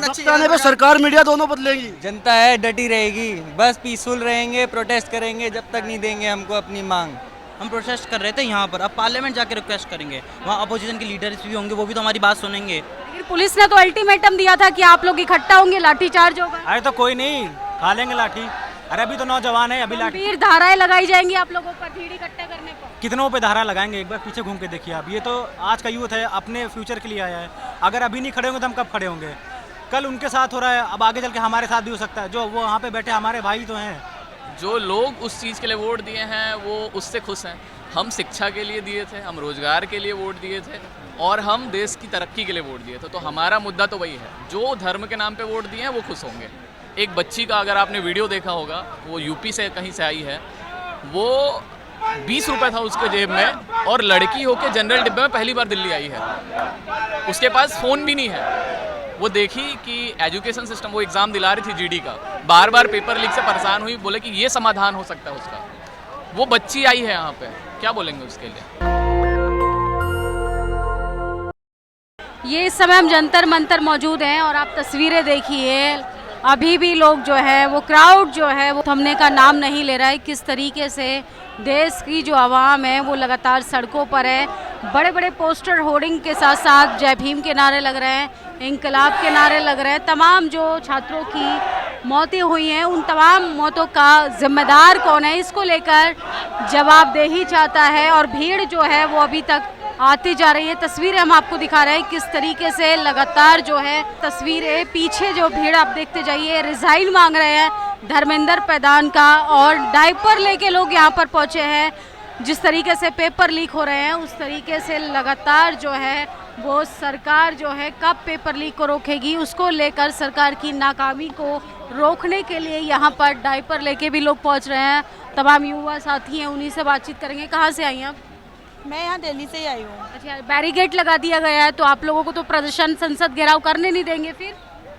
आने पे सरकार मीडिया दोनों बदलेगी। जनता है डटी रहेगी, बस पीसफुल रहेंगे, प्रोटेस्ट करेंगे जब तक नहीं देंगे हमको अपनी मांग। हम प्रोटेस्ट कर रहे थे यहाँ पर, अब पार्लियामेंट जाके रिक्वेस्ट करेंगे, वहाँ अपोजिशन के लीडर्स भी होंगे, वो भी तो हमारी बात सुनेंगे। लेकिन पुलिस ने तो अल्टीमेटम दिया था कि आप लोग इकट्ठा होंगे, लाठीचार्ज होगा। अरे तो कोई नहीं, खा लेंगे लाठी। अरे अभी तो नौजवान है, अभी लाठी गंभीर धाराएं लगाई जाएंगी आप लोगों पर भीड़ इकट्ठा करने पर। कितनों पे धारा लगाएंगे, एक बार पीछे घूम के देखिए आप। ये तो आज का यूथ है, अपने फ्यूचर के लिए आया है। अगर अभी नहीं खड़े होंगे तो हम कब खड़े होंगे? कल उनके साथ हो रहा है, अब आगे चल के हमारे साथ भी हो सकता है। जो वो वहाँ पे बैठे हमारे भाई तो हैं। जो लोग उस चीज़ के लिए वोट दिए हैं वो उससे खुश हैं। हम शिक्षा के लिए दिए थे, हम रोजगार के लिए वोट दिए थे और हम देश की तरक्की के लिए वोट दिए थे। तो हमारा मुद्दा तो वही है, जो धर्म के नाम पे वोट दिए हैं वो खुश होंगे। एक बच्ची का अगर आपने वीडियो देखा होगा, वो यूपी से कहीं से आई है, वो 20 रुपये था उसके जेब में और लड़की होके जनरल डिब्बे में पहली बार दिल्ली आई है। उसके पास फ़ोन भी नहीं है। वो देखी कि एजुकेशन सिस्टम, वो एग्ज़ाम दिला रही थी जीडी का, बार बार पेपर लीक से परेशान हुई, बोले कि ये समाधान हो सकता है उसका। वो बच्ची आई है यहाँ पे, क्या बोलेंगे उसके लिए? ये इस समय हम जंतर मंतर मौजूद हैं और आप तस्वीरें देखिए, अभी भी लोग जो है वो क्राउड जो है वो थमने का नाम नहीं ले रहा है। किस तरीके से देश की जो आवाम है वो लगातार सड़कों पर है, बड़े बड़े पोस्टर होर्डिंग के साथ साथ जय भीम के नारे लग रहे हैं, इंकलाब के नारे लग रहे हैं। तमाम जो छात्रों की मौतें हुई हैं उन तमाम मौतों का जिम्मेदार कौन है, इसको लेकर जवाबदेही चाहता है और भीड़ जो है वो अभी तक आती जा रही है। तस्वीरें हम आपको दिखा रहे हैं किस तरीके से लगातार जो है तस्वीरें, पीछे जो भीड़ आप देखते जाइए, रिजाइन मांग रहे हैं धर्मेंद्र प्रधान का और डायपर लेके लोग यहाँ पर पहुँचे हैं। जिस तरीके से पेपर लीक हो रहे हैं उस तरीके से लगातार जो है वो सरकार जो है कब पेपर लीक को रोकेगी, उसको लेकर सरकार की नाकामी को रोकने के लिए यहाँ पर डायपर लेके भी लोग पहुँच रहे हैं। तमाम युवा साथी हैं, उन्हीं से बातचीत करेंगे। कहाँ से आई हैं आप? मैं यहाँ दिल्ली से ही आई हूँ। अच्छा, बैरिकेड लगा दिया गया है तो आप लोगों को तो प्रदर्शन, संसद घेराव करने नहीं देंगे फिर?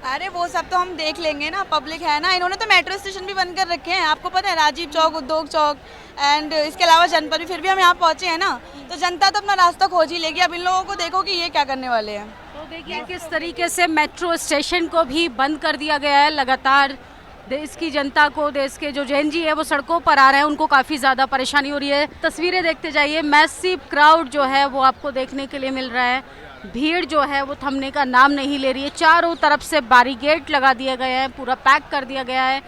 अरे वो सब तो हम देख लेंगे ना, पब्लिक है ना। इन्होंने तो मेट्रो स्टेशन भी बंद कर रखे हैं, आपको पता है, राजीव चौक, उद्योग चौक एंड इसके अलावा जनपद भी। फिर भी हम यहाँ पहुँचे हैं ना, तो जनता तो अपना रास्ता खोज ही लेगी। अब इन लोगों को देखो कि ये क्या करने वाले हैं। तो देखिए किस तरीके से मेट्रो स्टेशन को भी बंद कर दिया गया है। लगातार देश की जनता को, देश के जो जेएनजी है वो सड़कों पर आ रहे हैं, उनको काफ़ी ज़्यादा परेशानी हो रही है। तस्वीरें देखते जाइए, मैसिव क्राउड जो है वो आपको देखने के लिए मिल रहा है। भीड़ जो है वो थमने का नाम नहीं ले रही है। चारों तरफ से बैरिकेड लगा दिए गए हैं, पूरा पैक कर दिया गया है।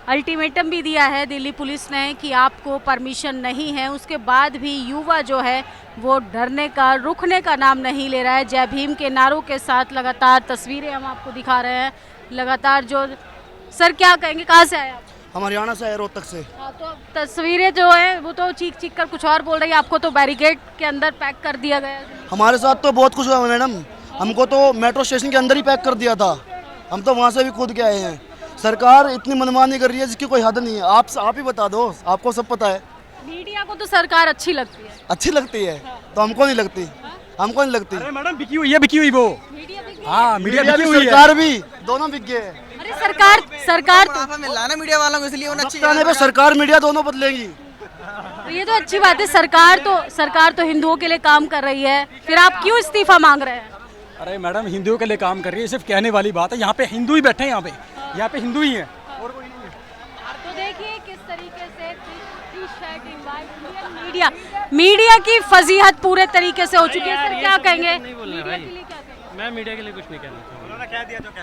अल्टीमेटम भी दिया है दिल्ली पुलिस ने कि आपको परमिशन नहीं है। उसके बाद भी युवा जो है वो डरने का, रुकने का नाम नहीं ले रहा है। जय भीम के नारों के साथ लगातार तस्वीरें हम आपको दिखा रहे हैं। लगातार जो, सर क्या कहेंगे, कहाँ से आए आप? हम हरियाणा से आए, रोहतक से। हाँ, तो तस्वीरें जो है वो तो चीख चीख कर कुछ और बोल रही है। आपको तो बैरिकेड के अंदर पैक कर दिया गया। हमारे साथ तो बहुत कुछ हुआ मैडम, हमको तो मेट्रो स्टेशन के अंदर ही पैक कर दिया था। हम तो वहाँ से भी कूद के आए हैं। सरकार इतनी मनमानी कर रही है जिसकी कोई हद नहीं है। आप ही बता दो, आपको सब पता है। मीडिया को तो सरकार अच्छी लगती है। अच्छी लगती है तो हमको नहीं लगती, हमको नहीं लगती। अरे मैडम बिकी हुई है, बिकी हुई वो। हाँ, मीडिया बिकी हुई है, सरकार भी, दोनों बिक गए। अरे सरकार तो मिल रहा है ना मीडिया वालों को, इसलिए वक्त आने पे सरकार मीडिया दोनों बदलेगी। तो ये तो अच्छी बात है। सरकार तो हिंदुओं के लिए काम कर रही है, फिर आप क्यों इस्तीफा मांग रहे हैं? अरे मैडम हिंदुओं के लिए काम कर रही है, सिर्फ कहने वाली बात है। यहाँ पे हिंदू ही बैठे हैं, यहाँ पे हिंदू ही हैं और कोई नहीं है। तो देखिए किस तरीके से मीडिया की फजीहत पूरे तरीके से हो चुकी है। सर क्या कहेंगे? मैं मीडिया के लिए कुछ नहीं कहना चाहूँगा।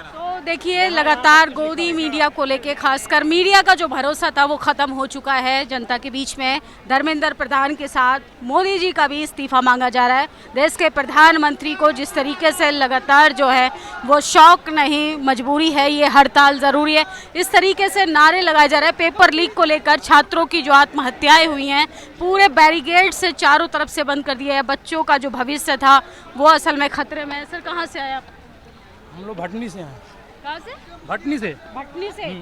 तो देखिए लगातार गोदी मीडिया को लेके, खासकर मीडिया का जो भरोसा था वो ख़त्म हो चुका है जनता के बीच में। धर्मेंद्र प्रधान के साथ मोदी जी का भी इस्तीफा मांगा जा रहा है। देश के प्रधानमंत्री को जिस तरीके से लगातार जो है वो शौक नहीं, मजबूरी है, ये हड़ताल ज़रूरी है, इस तरीके से नारे लगाए जा रहे हैं। पेपर लीक को लेकर छात्रों की जो आत्महत्याएँ हुई हैं पूरे बैरिकेड से चारों तरफ से बंद कर दिया है। बच्चों का जो भविष्य था वो असल में खतरे में है। सर कहाँ से आए आप? हम लोग भटनी से हैं। कहाँ से? भटनी से।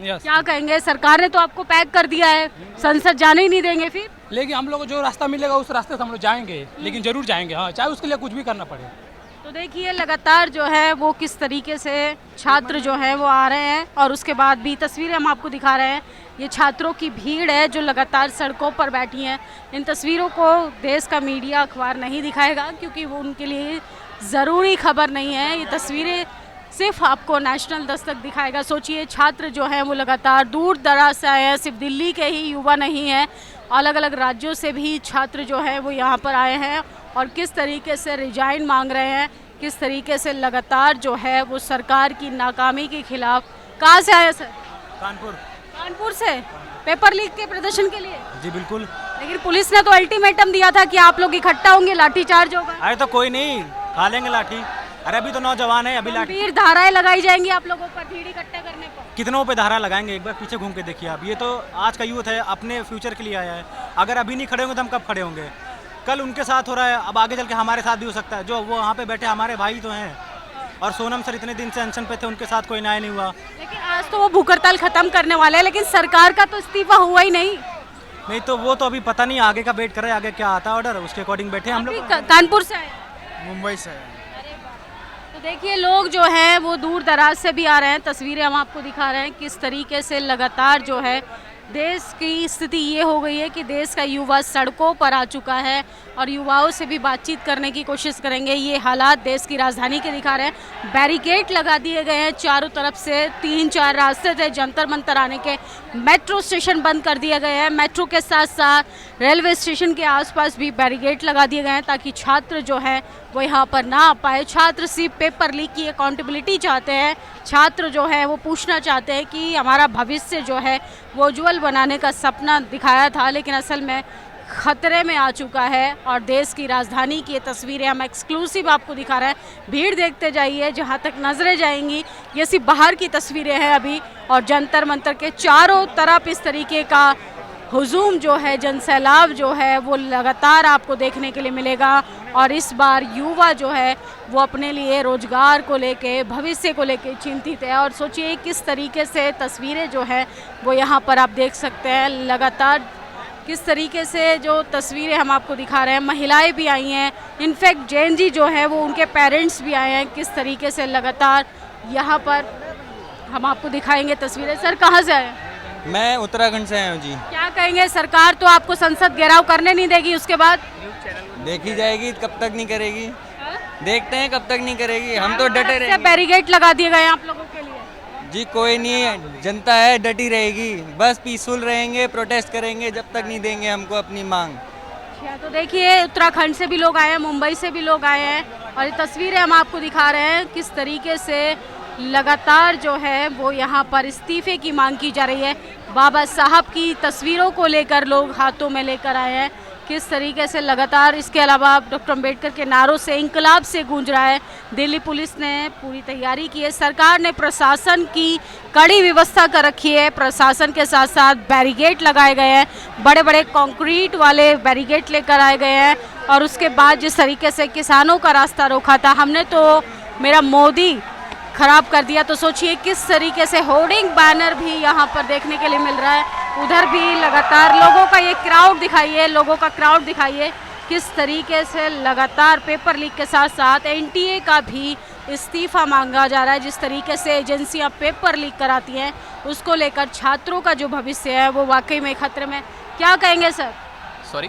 यस। क्या कहेंगे, सरकार ने तो आपको पैक कर दिया है, संसद जाने ही नहीं देंगे फिर? लेकिन हम लोग को जो रास्ता मिलेगा उस रास्ते से हम लोग जाएंगे, लेकिन जरूर जाएंगे, हाँ, चाहे उसके लिए कुछ भी करना पड़े। तो देखिए लगातार जो है वो किस तरीके से छात्र जो है वो आ रहे हैं और उसके बाद भी तस्वीरें हम आपको दिखा रहे हैं। ये छात्रों की भीड़ है जो लगातार सड़कों पर बैठी हैं। इन तस्वीरों को देश का मीडिया, अखबार नहीं दिखाएगा क्योंकि वो उनके लिए ज़रूरी खबर नहीं है। ये तस्वीरें सिर्फ आपको नेशनल दस्तक दिखाएगा। सोचिए छात्र जो हैं वो लगातार दूर दराज से आए हैं, सिर्फ दिल्ली के ही युवा नहीं हैं, अलग अलग राज्यों से भी छात्र जो हैं वो यहाँ पर आए हैं और किस तरीके से रिजाइन मांग रहे हैं, किस तरीके से लगातार जो है वो सरकार की नाकामी के खिलाफ। कहाँ से आए सर? कानपुर से पेपर लीक के प्रदर्शन के लिए? जी बिल्कुल। लेकिन पुलिस ने तो अल्टीमेटम दिया था कि आप लोग इकट्ठा होंगे, लाठीचार्ज होगा। अरे तो कोई नहीं, खा लेंगे लाठी। अरे अभी तो नौजवान है, अभी लाठी। गंभीर धाराएं लगाई जाएंगी आप लोगों पर भीड़ इकट्ठा करने पर। कितनों पे धारा लगाएंगे, एक बार पीछे घूम के देखिए आप। ये तो आज का यूथ है, अपने फ्यूचर के लिए आया है। अगर अभी नहीं खड़े होंगे तो हम कब खड़े होंगे? कल उनके साथ हो रहा है, अब आगे चल के हमारे साथ भी हो सकता है। जो वो वहाँ पे बैठे हमारे भाई तो हैं, और सोनम सर इतने दिन से अनशन पे थे, उनके साथ कोई न्याय नहीं हुआ। लेकिन आज तो वो भूख हड़ताल खत्म करने वाले हैं, लेकिन सरकार का तो इस्तीफा हुआ ही नहीं। तो वो तो अभी पता नहीं, आगे का वेट कर रहे हैं, आगे क्या आता है ऑर्डर, उसके अकॉर्डिंग बैठे हम लोग। कानपुर से आए? मुंबई से। तो देखिए लोग जो हैं वो दूर दराज से भी आ रहे हैं। तस्वीरें हम आपको दिखा रहे हैं किस तरीके से लगातार जो है देश की स्थिति ये हो गई है कि देश का युवा सड़कों पर आ चुका है और युवाओं से भी बातचीत करने की कोशिश करेंगे। ये हालात देश की राजधानी के दिखा रहे हैं। बैरिकेड लगा दिए गए हैं चारों तरफ से, 3-4 रास्ते थे जंतर मंतर आने के। मेट्रो स्टेशन बंद कर दिए गए हैं, मेट्रो के साथ साथ रेलवे स्टेशन के आसपास भी बैरिकेड लगा दिए गए हैं ताकि छात्र जो है वो यहाँ पर ना आ पाए। छात्र सिर्फ पेपर लीक की अकाउंटेबिलिटी चाहते हैं। छात्र जो है वो पूछना चाहते हैं कि हमारा भविष्य जो है वो उज्ज्वल बनाने का सपना दिखाया था, लेकिन असल में खतरे में आ चुका है। और देश की राजधानी की ये तस्वीरें हम एक्सक्लूसिव आपको दिखा रहे हैं। भीड़ देखते जाइए, जहाँ तक नजरें जाएंगी ये सिर्फ बाहर की तस्वीरें हैं अभी, और जंतर मंतर के चारों तरफ इस तरीके का हुजूम जो है, जनसैलाब जो है वो लगातार आपको देखने के लिए मिलेगा। और इस बार युवा जो है वो अपने लिए रोजगार को लेके, भविष्य को लेके चिंतित है। और सोचिए किस तरीके से तस्वीरें जो है वो यहाँ पर आप देख सकते हैं। लगातार किस तरीके से जो तस्वीरें हम आपको दिखा रहे हैं, महिलाएं भी आई हैं, इनफैक्ट जैन जी जो है वो उनके पेरेंट्स भी आए हैं। किस तरीके से लगातार यहाँ पर हम आपको दिखाएंगे तस्वीरें। सर कहाँ से आए? मैं उत्तराखंड से आया हूँ जी। क्या कहेंगे, सरकार तो आपको संसद घेराव करने नहीं देगी, उसके बाद देखी जाएगी कब तक नहीं करेगी, देखते हैं कब तक नहीं करेगी। हम तो डटे रहेंगे। बैरिकेड लगा दिए गए आप लोगों के लिए? जी कोई नहीं, जनता है डटी रहेगी, बस पीसफुल रहेंगे, प्रोटेस्ट करेंगे जब तक नहीं देंगे हमको अपनी मांग। अच्छा, तो देखिए उत्तराखंड से भी लोग आए हैं, मुंबई से भी लोग आए हैं, और ये तस्वीरें हम आपको दिखा रहे हैं किस तरीके से लगातार जो है वो यहाँ पर इस्तीफे की मांग की जा रही है। बाबा साहब की तस्वीरों को लेकर लोग हाथों में लेकर आए हैं। किस तरीके से लगातार, इसके अलावा डॉक्टर अम्बेडकर के नारों से, इंकलाब से गूंज रहा है। दिल्ली पुलिस ने पूरी तैयारी की है, सरकार ने प्रशासन की कड़ी व्यवस्था कर रखी है। प्रशासन के साथ साथ बैरिकेड लगाए गए हैं, बड़े बड़े कंक्रीट वाले बैरिकेड लेकर आए गए हैं। और उसके बाद जिस तरीके से किसानों का रास्ता रोका था हमने, तो मेरा मोदी खराब कर दिया, तो सोचिए किस तरीके से होर्डिंग बैनर भी यहाँ पर देखने के लिए मिल रहा है। उधर भी लगातार लोगों का ये क्राउड दिखाइए, लोगों का क्राउड दिखाइए किस तरीके से लगातार पेपर लीक के साथ साथ एनटीए का भी इस्तीफा मांगा जा रहा है। जिस तरीके से एजेंसियां पेपर लीक कराती हैं उसको लेकर छात्रों का जो भविष्य है वो वाकई में खतरे में। क्या कहेंगे सर? सॉरी,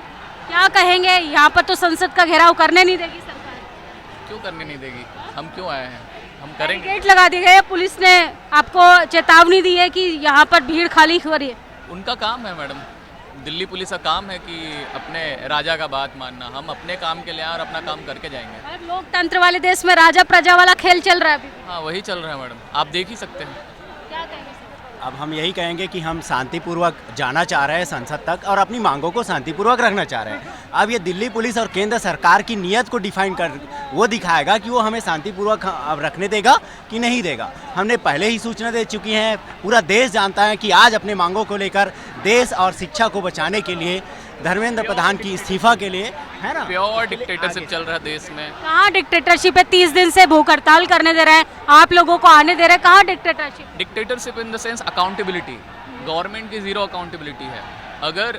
क्या कहेंगे? यहाँ पर तो संसद का घेराव करने नहीं देगी सरकार। क्यों करने नहीं देगी? हम क्यों आए हैं? हम करेंगे। गेट लगा दिए गए, पुलिस ने आपको चेतावनी दी है कि यहाँ पर भीड़ खाली हो रही है। उनका काम है मैडम, दिल्ली पुलिस का काम है कि अपने राजा का बात मानना। हम अपने काम के लिए आए और अपना काम करके जाएंगे। लोकतंत्र वाले देश में राजा प्रजा वाला खेल चल रहा है अभी। हाँ वही चल रहा है मैडम, आप देख ही सकते हैं। क्या कहेंगे? अब हम यही कहेंगे कि हम शांतिपूर्वक जाना चाह रहे हैं संसद तक और अपनी मांगों को शांतिपूर्वक रखना चाह रहे हैं। अब ये दिल्ली पुलिस और केंद्र सरकार की नीयत को डिफाइन कर वो दिखाएगा कि वो हमें शांतिपूर्वक अब रखने देगा कि नहीं देगा। हमने पहले ही सूचना दे चुकी हैं, पूरा देश जानता है कि आज अपने मांगों को लेकर देश और शिक्षा को बचाने के लिए, धर्मेंद्र प्रधान की इस्तीफा के लिए, है ना, प्योर डिक्टेटरशिप चल रहा है देश में। कहाँ डिक्टेटरशिप है? 30 दिन से भूख हड़ताल करने दे रहे हैं, आप लोगों को आने दे रहे हैं। कहाँ dictatorship? Dictatorship in the sense accountability. Government की जीरो अकाउंटेबिलिटी है। अगर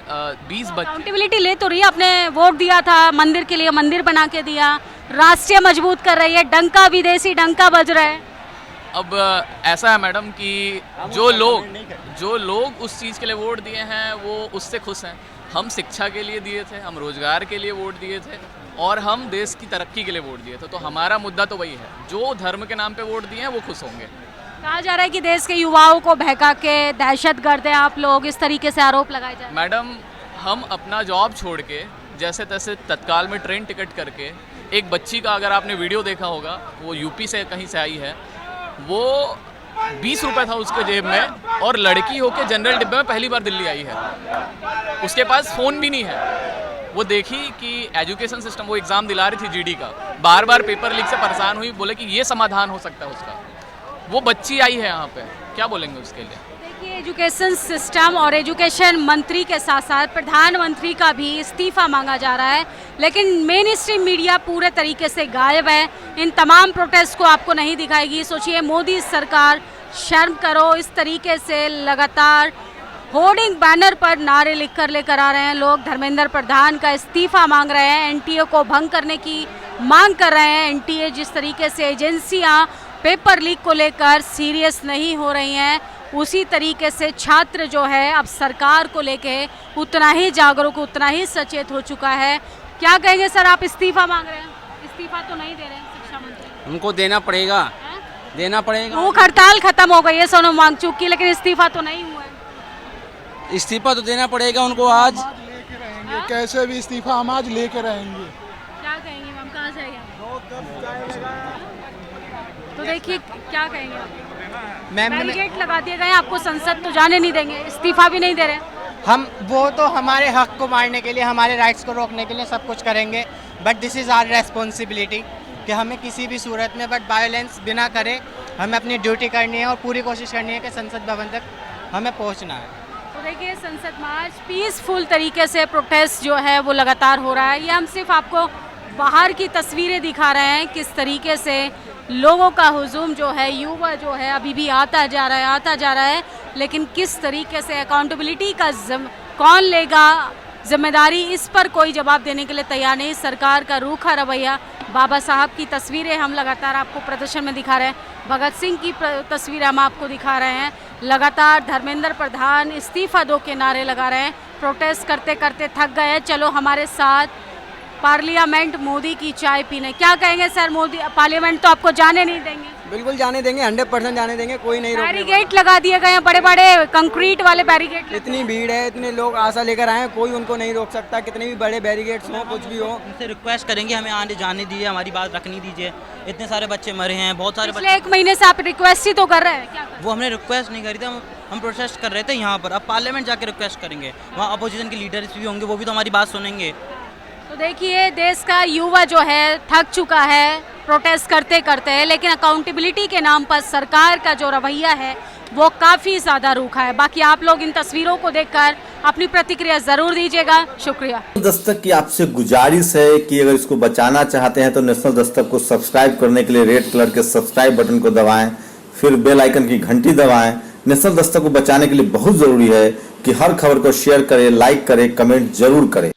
20 बच्चे अकाउंटेबिलिटी ले तो रही है, आपने वोट दिया था मंदिर के लिए, मंदिर बना के दिया, राष्ट्रीय मजबूत कर रही है, डंका विदेशी डंका बज रहा है। अब ऐसा है मैडम कि जो लोग उस चीज़ के लिए वोट दिए हैं वो उससे खुश हैं। हम शिक्षा के लिए दिए थे, हम रोजगार के लिए वोट दिए थे, और हम देश की तरक्की के लिए वोट दिए थे। तो हमारा मुद्दा तो वही है, जो धर्म के नाम पे वोट दिए हैं वो खुश होंगे। कहा जा रहा है कि देश के युवाओं को बहका के दहशतगर्द हैं आप लोग, इस तरीके से आरोप लगाए जा रहे हैं। मैडम, हम अपना जॉब छोड़ के जैसे तैसे तत्काल में ट्रेन टिकट करके, एक बच्ची का अगर आपने वीडियो देखा होगा, वो यूपी से कहीं से आई है, वो 20 रुपये था उसके जेब में और लड़की होके जनरल डिब्बे में पहली बार दिल्ली आई है। उसके पास फ़ोन भी नहीं है। वो देखी कि एजुकेशन सिस्टम, वो एग्ज़ाम दिला रही थी जीडी का, बार बार पेपर लीक से परेशान हुई, बोले कि ये समाधान हो सकता है उसका। वो बच्ची आई है यहाँ पे, क्या बोलेंगे उसके लिए? देखिए, एजुकेशन सिस्टम और एजुकेशन मंत्री के साथ साथ प्रधानमंत्री का भी इस्तीफा मांगा जा रहा है, लेकिन मेन स्ट्रीम मीडिया पूरे तरीके से गायब है। इन तमाम प्रोटेस्ट को आपको नहीं दिखाएगी। सोचिए, मोदी सरकार शर्म करो, इस तरीके से लगातार होर्डिंग बैनर पर नारे लिखकर लेकर आ रहे हैं लोग। धर्मेंद्र प्रधान का इस्तीफा मांग रहे हैं, एनटीए को भंग करने की मांग कर रहे हैं। एनटीए जिस तरीके से एजेंसियां पेपर लीक को लेकर सीरियस नहीं हो रही हैं, उसी तरीके से छात्र जो है अब सरकार को लेके उतना ही जागरूक, उतना ही सचेत हो चुका है। क्या कहेंगे सर, आप इस्तीफा मांग रहे हैं, इस्तीफा तो नहीं दे रहे हैं शिक्षा मंत्री? उनको देना पड़ेगा, देना पड़ेगा। भूख हड़ताल खत्म हो गई है सोनम वांगचुक की, लेकिन इस्तीफा तो नहीं हुआ है। इस्तीफा तो देना पड़ेगा उनको आज। लेके रहेंगे, कैसे भी इस्तीफा हम आज लेके रहेंगे। क्या कहेंगे मैम, कहाँ से आएंगे? तो देखिए क्या कहेंगे, बैरिकेड लगा दिए गए, आपको संसद तो जाने नहीं देंगे, इस्तीफा भी नहीं दे रहे। हम वो तो हमारे हक को मारने के लिए, हमारे राइट्स को रोकने के लिए सब कुछ करेंगे, but this is our responsibility कि हमें किसी भी सूरत में बट वायलेंस बिना करे हमें अपनी ड्यूटी करनी है और पूरी कोशिश करनी है कि संसद भवन तक हमें पहुंचना है। तो देखिए, संसद मार्च पीसफुल तरीके से प्रोटेस्ट जो है वो लगातार हो रहा है। ये हम सिर्फ आपको बाहर की तस्वीरें दिखा रहे हैं, किस तरीके से लोगों का हुजूम जो है, युवा जो है अभी भी आता जा रहा है, लेकिन किस तरीके से अकाउंटेबिलिटी का कौन लेगा जिम्मेदारी, इस पर कोई जवाब देने के लिए तैयार नहीं। सरकार का रूखा रवैया, बाबा साहब की तस्वीरें हम लगातार आपको प्रदर्शन में दिखा रहे हैं, भगत सिंह की तस्वीरें हम आपको दिखा रहे हैं। लगातार धर्मेंद्र प्रधान इस्तीफा दो के नारे लगा रहे हैं, प्रोटेस्ट करते करते थक गए हैं। चलो हमारे साथ पार्लियामेंट मोदी की चाय पीने। क्या कहेंगे सर, मोदी पार्लियामेंट तो आपको जाने नहीं देंगे? बिल्कुल जाने देंगे, 100% जाने देंगे, कोई नहीं रोकने वाला। बैरिकेड लगा दिए गए हैं, बड़े बड़े कंक्रीट वाले बैरिकेड। इतनी भीड़ है, इतने लोग आशा लेकर आए हैं, कोई उनको नहीं रोक सकता, कितने भी बड़े बैरिकेड्स हो, कुछ भी हो। उनसे रिक्वेस्ट करेंगे हमें आने जाने दीजिए, हमारी बात रखनी दीजिए। इतने सारे बच्चे मरे हैं, बहुत सारे पिछले 1 महीने से आप रिक्वेस्ट ही तो कर रहे हैं। क्या वो हमने रिक्वेस्ट नहीं करी थी, हम प्रोटेस्ट कर रहे थे यहाँ पर। अब पार्लियामेंट जाके रिक्वेस्ट करेंगे, वहाँ अपोजिशन के लीडर्स भी होंगे, वो भी तो हमारी बात सुनेंगे। तो देखिए, देश का युवा जो है थक चुका है प्रोटेस्ट करते करते, लेकिन अकाउंटेबिलिटी के नाम पर सरकार का जो रवैया है वो काफ़ी ज़्यादा रूखा है। बाकी आप लोग इन तस्वीरों को देखकर अपनी प्रतिक्रिया ज़रूर दीजिएगा। शुक्रिया। दस्तक की आपसे गुजारिश है कि अगर इसको बचाना चाहते हैं तो नेशनल दस्तक को सब्सक्राइब करने के लिए रेड कलर के सब्सक्राइब बटन को दबाएं, फिर बेल आइकन की घंटी दबाएं। नेशनल दस्तक को बचाने के लिए बहुत ज़रूरी है कि हर खबर को शेयर करें, लाइक करें, कमेंट जरूर करें।